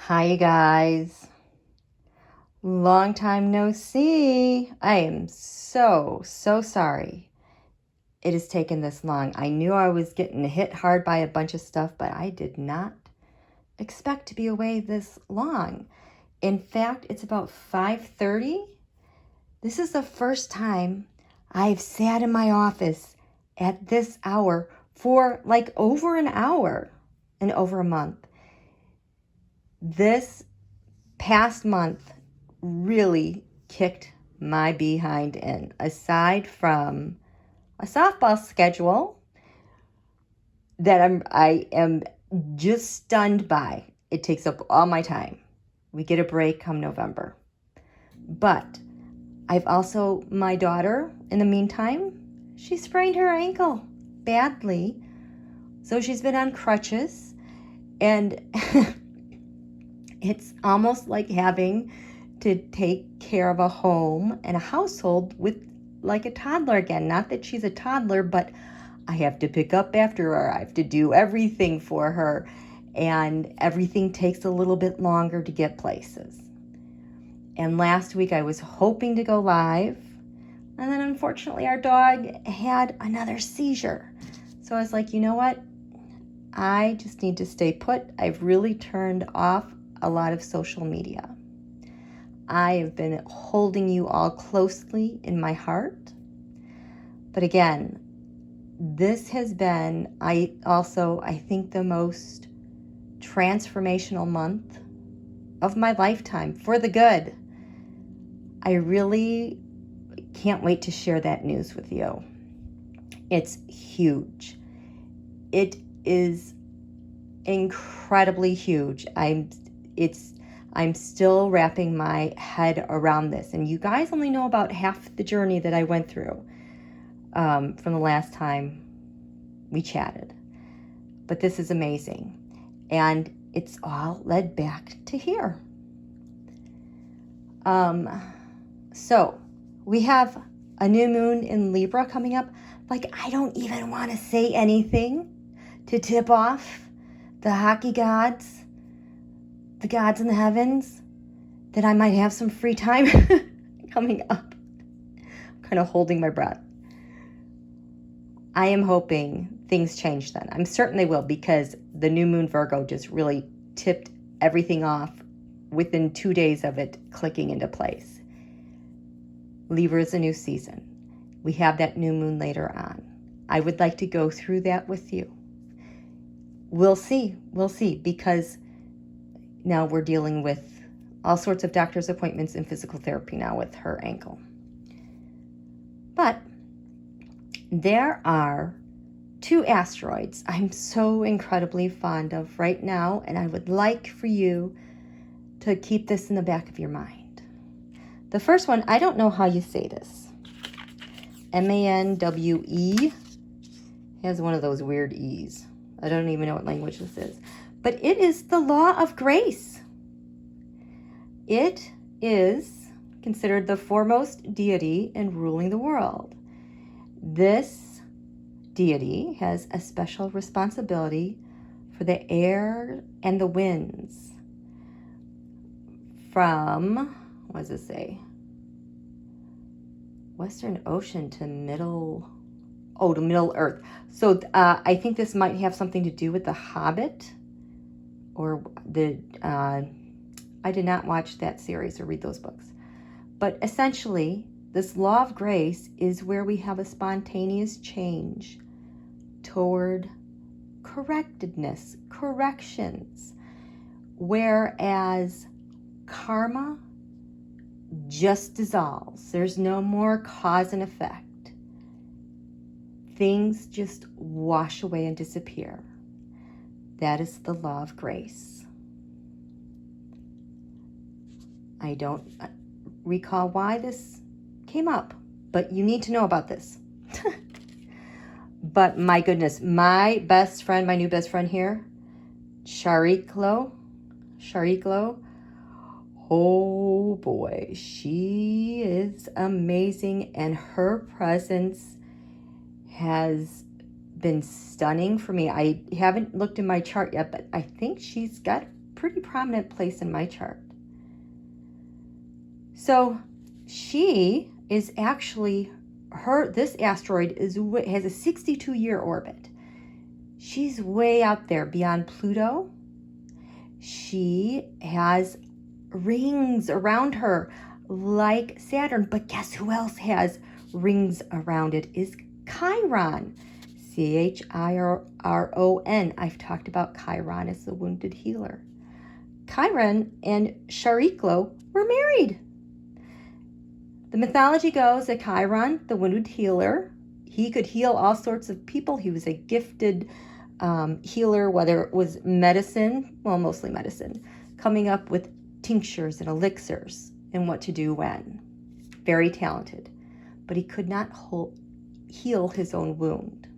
Hi, you guys. Long time no see. I am so sorry it has taken this long. I knew I was getting hit hard by a bunch of stuff, but I did not expect to be away this long. In fact, it's about 5:30. This is the first time I've sat in my office at this hour for like over an hour and over a month. This past month really kicked my behind in. Aside from a softball schedule that I am just stunned by. It takes up all my time. We get a break come November. But I've also, my daughter, in the meantime, she sprained her ankle badly. So she's been on crutches, and it's almost like having to take care of a home and a household with like a toddler again. Not that she's a toddler, but I have to pick up after her. I have to do everything for her, and everything takes a little bit longer to get places. And last week I was hoping to go live, and then unfortunately our dog had another seizure. So I was like, you know what? I just need to stay put. I've really turned off a lot of social media. I have been holding you all closely in my heart. But again, this has been, I think, the most transformational month of my lifetime for the good. I really can't wait to share that news with you. It's huge. It is incredibly huge. I'm still wrapping my head around this, and you guys only know about half the journey that I went through from the last time we chatted. But this is amazing, and it's all led back to here. So we have a new moon in Libra coming up. Like, I don't even want to say anything to tip off the hockey gods, the gods in the heavens, that I might have some free time coming up. I'm kind of holding my breath. I am hoping things change then. I'm certain they will, because the new moon Virgo just really tipped everything off within 2 days of it clicking into place. Libra is a new season. We have that new moon later on. I would like to go through that with you. We'll see, because now we're dealing with all sorts of doctor's appointments and physical therapy now with her ankle. But there are 2 asteroids I'm so incredibly fond of right now, and I would like for you to keep this in the back of your mind. The first one, I don't know how you say this. Manwe has one of those weird E's. I don't even know what language this is. But it is the law of grace. It is considered the foremost deity in ruling the world. This deity has a special responsibility for the air and the winds from, what does it say? Western Ocean to Middle Earth. So I think this might have something to do with The Hobbit, or I did not watch that series or read those books. But essentially, this law of grace is where we have a spontaneous change toward correctedness, corrections, whereas karma just dissolves. There's no more cause and effect. Things just wash away and disappear. That is the law of grace. I don't recall why this came up, but you need to know about this. But my goodness, my best friend, my new best friend here, Chariklo, oh boy, she is amazing, and her presence has been stunning for me. I haven't looked in my chart yet, but I think she's got pretty prominent place in my chart. So she is actually, this asteroid has a 62-year orbit. She's way out there beyond Pluto. She has rings around her like Saturn, but guess who else has rings around it? Is Chiron. Chiron. I've talked about Chiron as the wounded healer. Chiron and Chariklo were married. The mythology goes that Chiron, the wounded healer, he could heal all sorts of people. He was a gifted healer, whether it was medicine, well, mostly medicine, coming up with tinctures and elixirs and what to do when. Very talented. But he could not heal his own wound.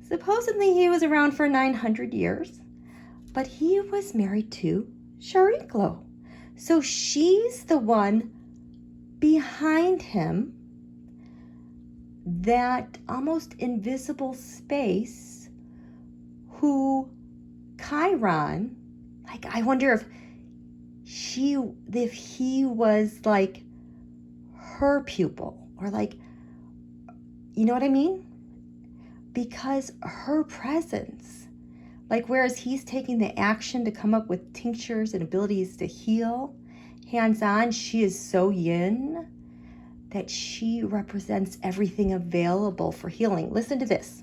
Supposedly he was around for 900 years, but he was married to Chariklo. So she's the one behind him, that almost invisible space, who Chiron, like, I wonder if he was like her pupil, or like, you know what I mean? Because her presence, like, whereas he's taking the action to come up with tinctures and abilities to heal, hands-on, she is so yin that she represents everything available for healing. Listen to this.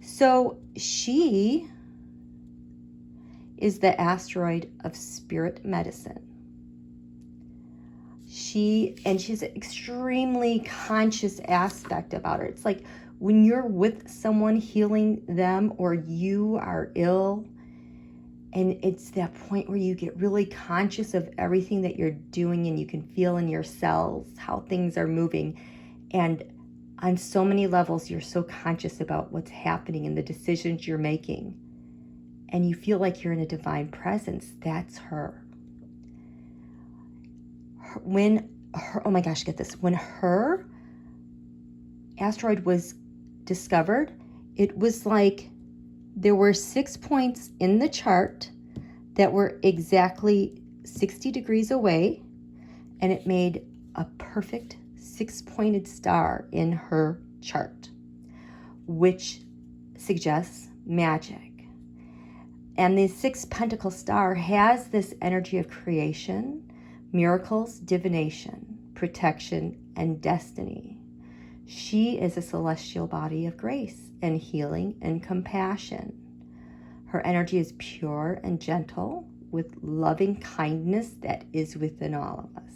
So she is the asteroid of spirit medicine. She's an extremely conscious aspect about her. It's like when you're with someone healing them, or you are ill, and it's that point where you get really conscious of everything that you're doing, and you can feel in your cells how things are moving. And on so many levels, you're so conscious about what's happening and the decisions you're making. And you feel like you're in a divine presence. That's her. Oh my gosh, get this. When her asteroid was discovered, it was like there were 6 points in the chart that were exactly 60 degrees away, and it made a perfect 6-pointed star in her chart, which suggests magic. And the 6 pentacle star has this energy of creation, miracles, divination, protection, and destiny. She is a celestial body of grace and healing and compassion. Her energy is pure and gentle, with loving kindness that is within all of us.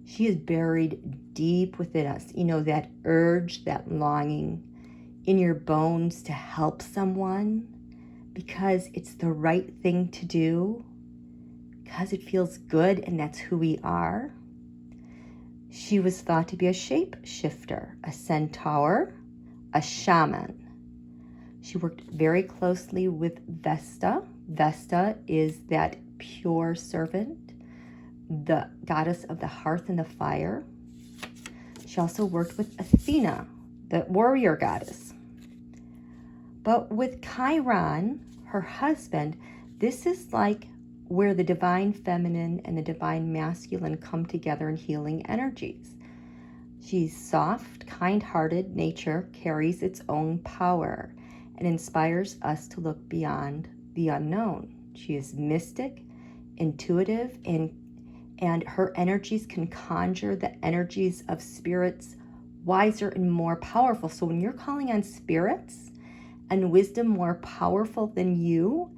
She is buried deep within us. You know, that urge, that longing in your bones to help someone because it's the right thing to do, because it feels good and that's who we are. She was thought to be a shapeshifter, a centaur, a shaman. She worked very closely with Vesta. Vesta is that pure servant, the goddess of the hearth and the fire. She also worked with Athena, the warrior goddess. But with Chiron, her husband, this is like where the divine feminine and the divine masculine come together in healing energies. She's soft, kind-hearted. Nature carries its own power and inspires us to look beyond the unknown. She is mystic, intuitive, and her energies can conjure the energies of spirits wiser and more powerful. So when you're calling on spirits and wisdom more powerful than you,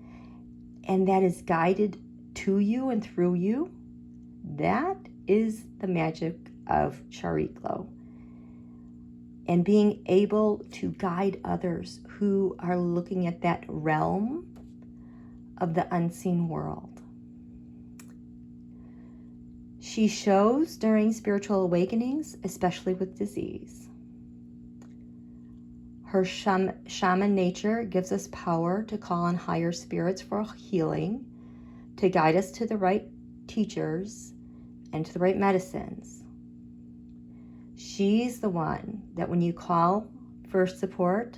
and that is guided to you and through you, that is the magic of Chariklo. And being able to guide others who are looking at that realm of the unseen world. She shows during spiritual awakenings, especially with disease. Her shaman nature gives us power to call on higher spirits for healing, to guide us to the right teachers and to the right medicines. She's the one that when you call for support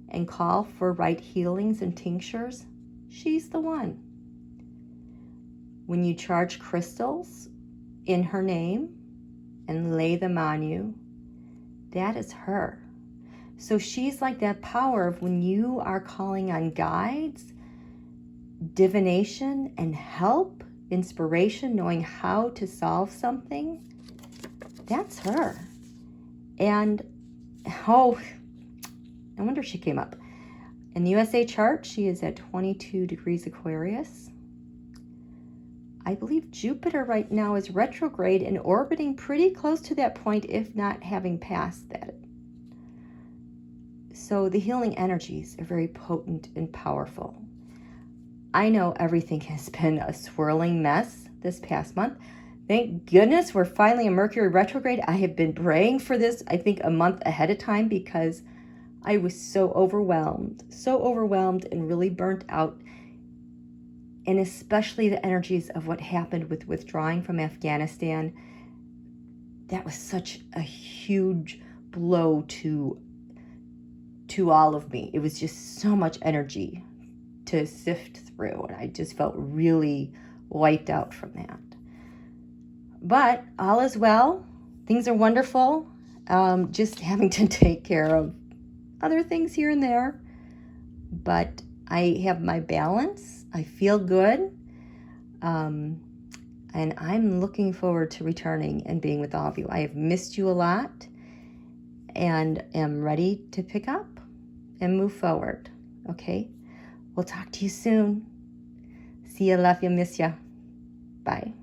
and call for right healings and tinctures, she's the one. When you charge crystals in her name and lay them on you, that is her. So she's like that power of when you are calling on guides, divination, and help, inspiration, knowing how to solve something, that's her. And, oh, no wonder she came up. In the USA chart, she is at 22 degrees Aquarius. I believe Jupiter right now is retrograde and orbiting pretty close to that point, if not having passed that. So the healing energies are very potent and powerful. I know everything has been a swirling mess this past month. Thank goodness we're finally in Mercury retrograde. I have been praying for this, I think, a month ahead of time because I was so overwhelmed and really burnt out. And especially the energies of what happened with withdrawing from Afghanistan. That was such a huge blow to all of me. It was just so much energy to sift through, and I just felt really wiped out from that. But all is well. Things are wonderful. Just having to take care of other things here and there. But I have my balance. I feel good. And I'm looking forward to returning and being with all of you. I have missed you a lot and am ready to pick up and move forward. Okay? We'll talk to you soon. See ya, love ya, miss ya. Bye.